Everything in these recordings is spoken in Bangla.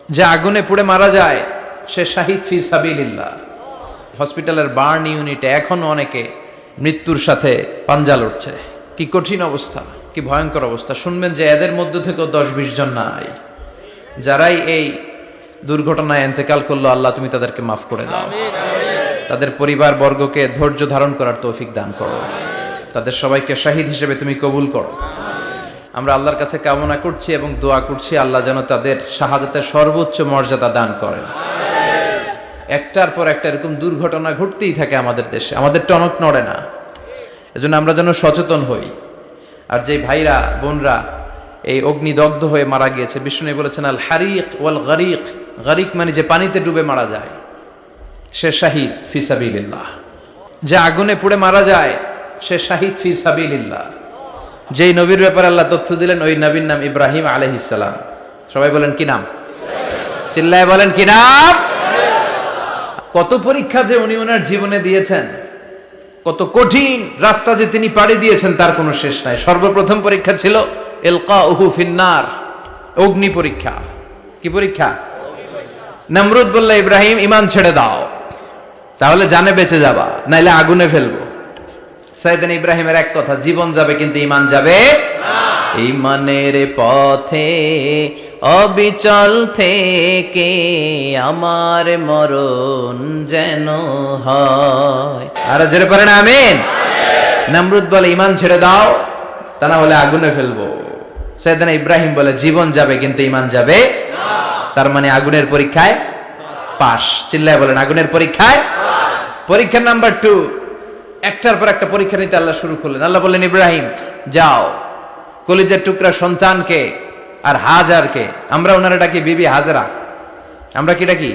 যে আগুনে পুড়ে মারা যায় সে শাহিদ ফি সাবিলিল্লাহ। হসপিটালের বার্ন ইউনিটে এখনো অনেকে মৃত্যুর সাথে পাঞ্জা লড়ছে। কি কঠিন অবস্থা, কি ভয়ঙ্কর অবস্থা। শুনবেন যে এদের মধ্য থেকেও 10-20 জন নাই, যারাই এই দুর্ঘটনায় ইন্তেকাল করলো, আল্লাহ তুমি তাদেরকে মাফ করে দাও, তাদের পরিবার বর্গকে ধৈর্য ধারণ করার তৌফিক দান করো, তাদের সবাইকে শাহিদ হিসেবে তুমি কবুল করো। আমরা আল্লাহর কাছে কামনা করছি এবং দোয়া করছি আল্লাহ যেন তাদের শাহাদাতের সর্বোচ্চ মর্যাদা দান করেন। একটার পর একটা এরকম দুর্ঘটনা ঘটতেই থাকে আমাদের দেশে, আমাদের টনক নড়ে না। এজন্য আমরা যেন সচেতন হই। আর যে ভাইরা বোনরা এই অগ্নিদগ্ধ হয়ে মারা গিয়েছে, বিষ্ণু বলেছেন আল হারিক ওয়াল গারিক। গারিক মানে যে পানিতে ডুবে মারা যায়, সে শাহিদ ফি সাবিলিল্লাহ। যে আগুনে পুড়ে মারা যায় সে শাহিদ ফি সাবিলিল্লাহ। যেই নবীর ব্যাপারে আল্লাহ তথ্য দিলেন ওই নবীর নাম ইব্রাহিম আলাইহিস সালাম। সবাই বলেন কি নাম? চিল্লায় বলেন কি নাম? কত পরীক্ষা যে উনি ওনার জীবনে দিয়েছেন, কত কঠিন রাস্তা যে তিনি পাড়ি দিয়েছেন তার কোনো শেষ নাই। সর্বপ্রথম পরীক্ষা ছিল ইলকাউহু ফিন্নার, অগ্নি পরীক্ষা। কি পরীক্ষা? নমরুদ বলল ইব্রাহিম ঈমান ছেড়ে দাও, তাহলে জানে বেঁচে যাবা, নাইলে আগুনে ফেলবো। সাইয়েদনা ইব্রাহিমের এক কথা, জীবন যাবে কিন্তু ঈমান যাবে না। ঈমানের পথে অবিচল থেকে আমার মরণ যেন হয়। আর জোরে পড়েন আমিন। নমরুদ বলে ঈমান ছেড়ে দাও, তা না হলে আগুনে ফেলবো। সাইয়েদনা ইব্রাহিম বলে জীবন যাবে কিন্তু ঈমান যাবে না। তার মানে আগুনের পরীক্ষায় পাস। চিল্লায় বলেন আগুনের পরীক্ষায় পাস। পরীক্ষা নাম্বার 2, একটার পর একটা পরীক্ষা নিতে আল্লাহ শুরু করলেন। আল্লাহ বললেন ইব্রাহিম যাও, কলিজার টুকরা সন্তানকে আর হাজারকে, আমরা ওনারা ডাকি বিবি হাজরা, আমরা কি ডাকি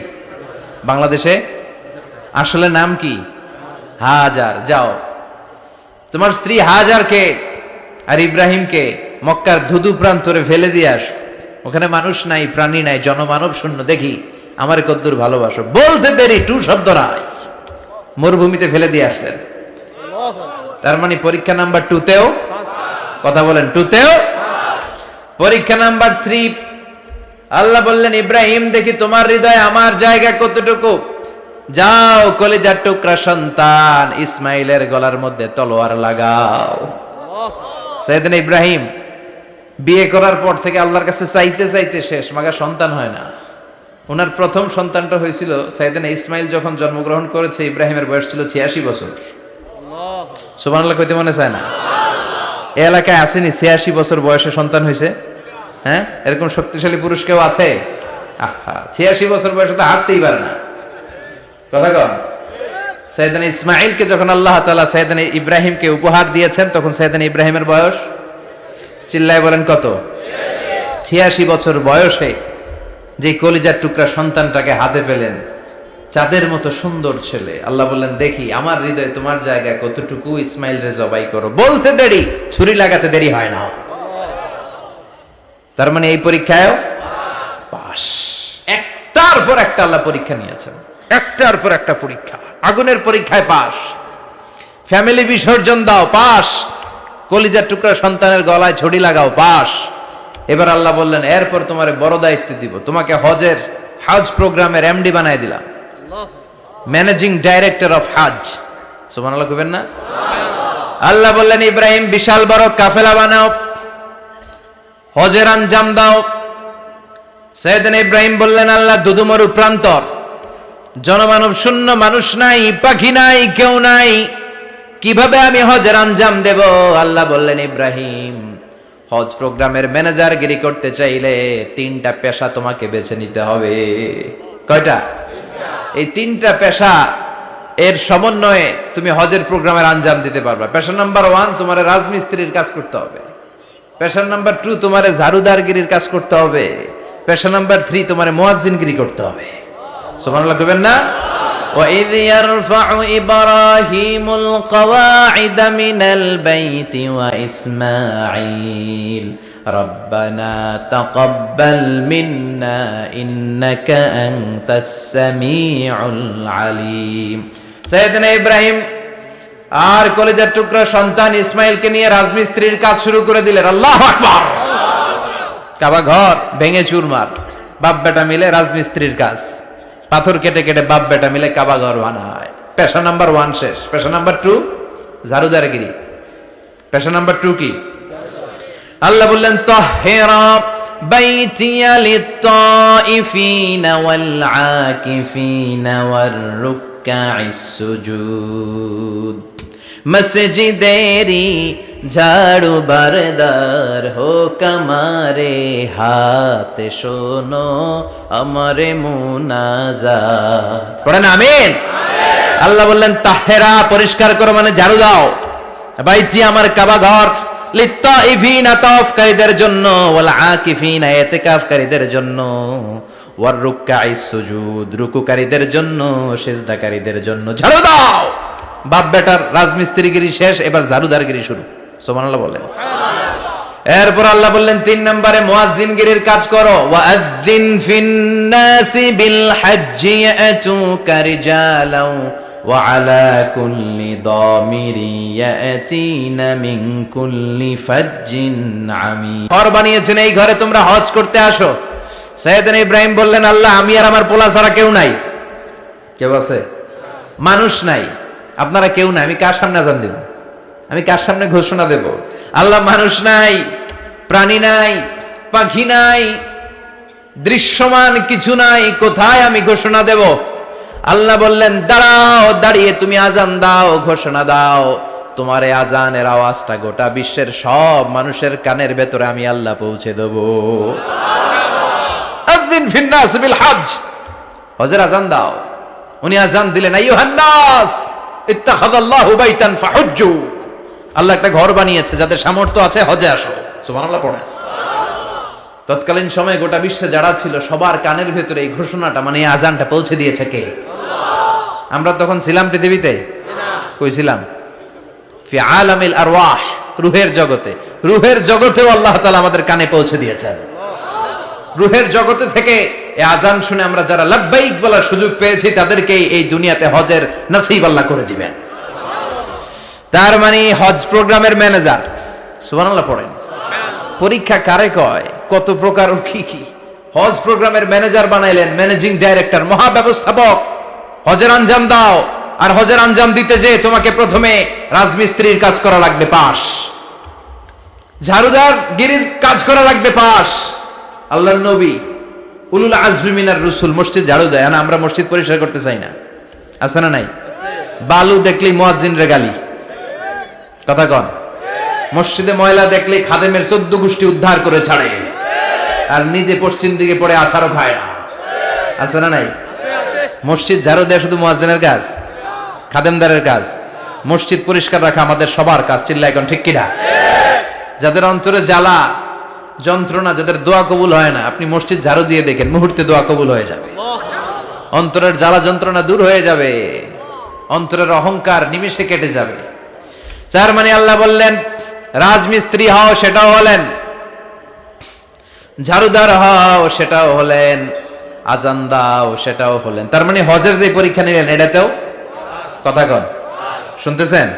বাংলাদেশে? আসলে নাম কি? হাজার। যাও তোমার স্ত্রী হাজারকে আর ইব্রাহিমকে মক্কার ধুধু প্রান্তরে ফেলে দিয়ে আসো। ওখানে মানুষ নাই, প্রাণী নাই, জনমানব শূন্য, দেখি আমার কদ্দুর ভালোবাসো। বলতে দেরি, টু শব্দ নাই, মরুভূমিতে ফেলে দিয়ে আসলেন। তার মানে পরীক্ষা নাম্বার 2তেও, কথা বলেন 2তেও। পরীক্ষা নাম্বার 3, আল্লাহ বললেন ইব্রাহিম দেখি তোমার হৃদয়ে আমার জায়গা কতটুকু। যাও কলিজার টুকরা সন্তান ইসমাইলের গলার মধ্যে তলোয়ার লাগাও। সাইয়েদনা ইব্রাহিম বিয়ে করার পর থেকে আল্লাহর কাছে চাইতে চাইতে শেষ, মাগা সন্তান হয় না। ওনার প্রথম সন্তানটা হয়েছিল সাইয়েদনা ইসমাইল যখন জন্মগ্রহণ করেছে, ইব্রাহিমের বয়স ছিল 86 বছর। সুবহানাল্লাহ কইতে মনে চায় না? এই এলাকায় আসেনি 86 বছর বয়সে সন্তান হয়েছে? হ্যাঁ, এরকম শক্তিশালী পুরুষ কেউ আছে? আহা, 86 বছর বয়সে তো হাঁটতেই পারে না। কথা কন। সাইয়েদনা ইসমাইলকে যখন আল্লাহ তাআলা সাইয়েদনা ইব্রাহিমকে উপহার দিয়েছেন, তখন সাইয়েদনা ইব্রাহিমের বয়স, চিল্লায় বলেন কত? 86 বছর বয়সে যে কলিজার টুকরা সন্তানটাকে হাতে পেলেন, চাঁদের মতো সুন্দর ছেলে। আল্লাহ বললেন দেখি আমার হৃদয়ে তোমার জায়গা কতটুকু, ইসমাইল রে জবাই করো। বলতে দেরি, ছুরি লাগাতে দেরি হয় না। তার মানে এই পরীক্ষায় পাস। একটার পর একটা আল্লাহ পরীক্ষা নিয়েছেন, একটার পর একটা পরীক্ষা। আগুনের পরীক্ষায় পাস, ফ্যামিলি বিসর্জন দাও পাস, কলিজার টুকরা সন্তানের গলায় ছড়ি লাগাও পাস। এবার আল্লাহ বললেন এরপর তোমারে বড় দায়িত্ব দিব, তোমাকে হজ প্রোগ্রামের এমডি বানায় দিলাম, ম্যানেজিং ডাইরেক্টর অফ হজ। সুবহানাল্লাহ কইবেন না? আল্লাহ বললেন ইব্রাহিম বিশাল বড় কাফেলা বানাও, হজের আঞ্জাম দাও। সাইয়েদনা ইব্রাহিম বললেন আল্লাহ দুদুমরু প্রান্তর, জনমানব শূন্য, মানুষ নাই, পাখি নাই, কেউ নাই, কিভাবে আমি হজের আঞ্জাম দেব? আল্লাহ বললেন ইব্রাহিম হজ প্রোগ্রামের ম্যানেজারগিরি করতে চাইলে 3টা পেশা তোমাকে বেছে নিতে হবে। কয়টা? এই 3টা পেশা এর সমন্বয়ে তুমি হজের প্রোগ্রামের আঞ্জাম দিতে পারবে। পেশা নাম্বার 1 তোমার রাজমিস্ত্রির কাজ করতে হবে। পেশা নাম্বার 2 তোমার ঝাড়ুদারগিরির কাজ করতে হবে। পেশা নাম্বার 3 তোমার মুয়াজ্জিনগিরি করতে হবে। সুবহানাল্লাহ কইবেন না? وَإِذْ يَرْفَعُ إِبْرَاهِيمُ الْقَوَاعِدَ مِنَ الْبَيْتِ وَإِسْمَاعِيلُ رَبَّنَا تَقَبَّلْ مِنَّا إِنَّكَ أَنْتَ السَّمِيعُ الْعَلِيمُ। সাইয়েদনা ইব্রাহিম আর কলিজার টুকরা সন্তান ইসমাইলকে নিয়ে রাজমিস্ত্রির কাজ শুরু করে দিলেন। আল্লাহু আকবার। কাবা ঘর ভেঙে চুরমার, বাপ বেটা মিলে রাজমিস্ত্রির কাজ, পাথর কেটে কেটে বাপ বেটা মিলে কাবা ঘর বানায়। পেশা নাম্বার 1 শেষ। পেশা নাম্বার 2 ঝাড়ুদারগিরি। পেশা নাম্বার 2 কি? আল্লাহ বললেন তাহহিরা বাইতিয়া লিত-তাইফিনা ওয়াল আকিফিনা ওয়ার রুকআইস সুজুদ। মসজিদেরি ঝাড়ু বারদার হোক আমারে হাতে শোনো আমারে মুনাজাত। পড়েন আমিন। আল্লাহ বললেন তাহহিরা পরিষ্কার করো মানে ঝাড়ু দাও, বাইতি আমার কাবা ঘর, লিত-তাইফিনা তাওয়াফকারীদের জন্য, ওয়াল আকিফিনা ইতিকাফকারীদের জন্য, ওয়ার রুকআইস সুজুদ রুকুকারীদের জন্য, সিজদাকারীদের জন্য ঝাড়ু দাও। বাপ বেটার রাজমিস্ত্রিগিরি শেষ, এবার ঝাড়ুদারগিরি শুরু। সুবহানাল্লাহ বলেন। এরপর আল্লাহ বললেন 3 নম্বরে মুয়াজ্জিনগিরির কাজ করো। ওয়াআযযিন ফিন-নাসি বিল হজ্জি ইয়াতুকা রিজালাও ওয়া আলা কুল্লি দামিরি ইয়াতিনা মিন কুল্লি ফাজ্জিন আমিক। ঘর বানিয়েছেন, এই ঘরে তোমরা হজ করতে আসো। সাইয়েদনা ইব্রাহিম বললেন আল্লাহ আমি আর আমার পোলা ছাড়া কেউ নাই। কেউ আছে? মানুষ নাই, আপনারা কেউ নাই, আমি কার সামনে আযান দেব? আমি কার সামনে ঘোষণা দেব? আল্লাহ মানুষ নাই, প্রাণী নাই, পাখি নাই, দৃশ্যমান কিছু নাই, কোথায় আমি ঘোষণা দেব? আল্লাহ বললেন দাঁড়াও, দাঁড়িয়ে তুমি আযান দাও, ঘোষণা দাও। তোমার এই আযানের আওয়াজটা গোটা বিশ্বের সব মানুষের কানের ভেতরে আমি আল্লাহ পৌঁছে দেব। আযযিন ফিন-নাস বিল হজ্জ, হজের আযান দাও। উনি আযান দিলেন আইয়ুহান নাস ইত্তাখাযাল্লাহু বাইতান ফাহুজ্জু। আল্লাহ একটা ঘর বানিয়েছে, যাদের সামর্থ্য আছে হজে আসো। সুবহানাল্লাহ পড়ে। তৎকালীন সময়ে গোটা বিশ্বে যারা ছিল সবার কানের ভেতরে এই ঘোষণাটা মানে এই আযানটা পৌঁছে দিয়েছে কে? আল্লাহ। আমরা তখন ছিলাম পৃথিবীতে? না। কই ছিলাম? ফি আলামিল আরওয়াহ, রূহের জগতে। রূহের জগতেও আল্লাহ তাআলা আমাদের কানে পৌঁছে দিয়েছেন। রূহের জগতে থেকে এই আযান শুনে আমরা যারা লাব্বাইক বলার সুযোগ পেয়েছি তাদেরকে এই দুনিয়াতে হজের নসিব আল্লাহ করে দিবেন। তার মানে হজ প্রোগ্রামের ম্যানেজার। সুবহানাল্লাহ পড়েন। পরীক্ষা কারে কয়? কত প্রকার ও কি কি। হজ প্রোগ্রামের ম্যানেজার বানাইলেন, ম্যানেজিং ডাইরেক্টর, মহাব্যবস্থাপক। হজের আঞ্জাম দাও, আর হজের আঞ্জাম দিতে যে তোমাকে প্রথমে রাজমিস্ত্রির কাজ করা লাগবে পাস, ঝাড়ুদার গিরির কাজ করা লাগবে পাস। আল্লাহর নবী উলুল আজমি মিনার রাসূল মসজিদ ঝাড়ু দেয় না, আমরা মসজিদ পরিষ্কার করতে চাই না। আছে না নাই? বালু দেখলেই মুয়াজ্জিনরে গালি। কথা কন। মসজিদে ময়লা দেখলেই খাদেমের 14 গোষ্ঠী উদ্ধার করে ছাড়ে, আর নিজে পশ্চিম দিকে পড়ে আসারও খায় না। আছে না নাই? মসজিদ ঝাড়ু দেয়া শুধু মুয়াজ্জিনের কাজ? খাদেমদারের কাজ? মসজিদ পরিষ্কার রাখা আমাদের সবার কাজ। চিল্লায় এখন ঠিক কিনা? যাদের অন্তরে জ্বালা যন্ত্রণা, যাদের দোয়া কবুল হয় না, আপনি মসজিদ ঝাড়ু দিয়ে দেখেন মুহূর্তে দোয়া কবুল হয়ে যাবে। অন্তরের জ্বালা যন্ত্রণা দূর হয়ে যাবে, অন্তরের অহংকার নিমেষে কেটে যাবে। তার মানে আল্লাহ বললেন রাজমিস্ত্রি হও, সেটাও হলেন, ঝাড়ুদার হও, সেটাও হলেন, আযান দাও, সেটাও হলেন। তার মানে হজের যে পরীক্ষা নিলেন এটাতেও কথা কন, শুনতেছেন?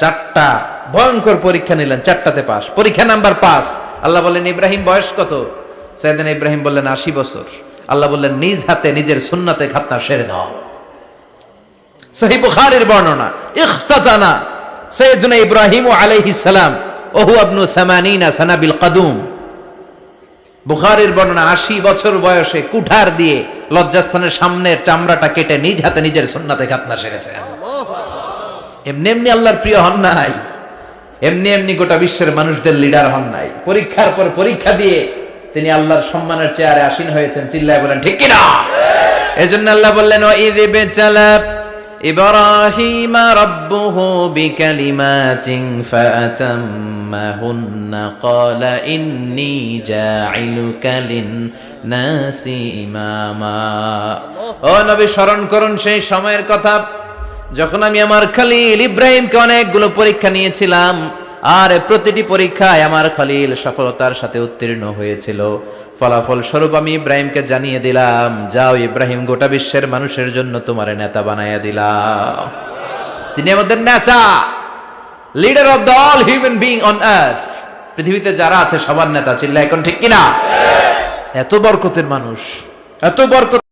4টা ভয়ঙ্কর পরীক্ষা নিলেন, 4টাতে পাস। পরীক্ষা নাম্বার 5। আল্লাহ বললেন ইব্রাহিম বয়স কত? সাইয়েদনা ইব্রাহিম বললেন 80 বছর। আল্লাহ বললেন নিজ হাতে নিজের সুন্নাতে খাতনা সেরে দাও। সহিহ বুখারীর বর্ণনা, ইখতাতানা সাইয়েদনা ইব্রাহিম আলাইহিস সালাম ওহু ইবনু 80 সানা বিল কাদুম। বুখারীর বর্ণনা 80 বছর বয়সে কুঠার দিয়ে লজ্জাস্থানের সামনের চামড়াটা কেটে নিজ হাতে নিজের সুন্নাতে খাতনা সেরেছেন। এমনি এমনি আল্লাহর প্রিয় হন নাই, এমনি এমনি গোটা বিশ্বের মানুষদের লিডার হন নাই। পরীক্ষার পর পরীক্ষা দিয়ে তিনি আল্লাহর সম্মানের চেয়ারে আসীন হয়েছেন। চিল্লায় বলেন ঠিক কিনা? এজন্য আল্লাহ বললেন ওয়াইয ইবতালা ইব্রাহিমা রাব্বুহু বিকালিমাতিন ফাআতাম্মাহুন্না ক্বালা ইন্নী জাঈলুকা লিন-নাসি ইমামা। ও নবী স্মরণ করুন সেই সময়ের কথা যখন আমি আমার খলিল ইব্রাহিমকে অনেকগুলো পরীক্ষা নিয়েছিলাম, আর প্রতিটি পরীক্ষায় আমার খলিল সফলতার সাথে উত্তীর্ণ হয়েছিল। ফলাফল স্বরূপ আমি ইব্রাহিমকে জানিয়ে দিলাম, যাও ইব্রাহিম, গোটা বিশ্বের মানুষের জন্য তোমার নেতা বানাইয়া দিলাম। তিনি আমাদের নেতা, leader of the all human being on earth. পৃথিবীতে যারা আছে সবার নেতা। চিল্লায় এখন ঠিক কিনা? এত বরকতের মানুষ, এত বরকত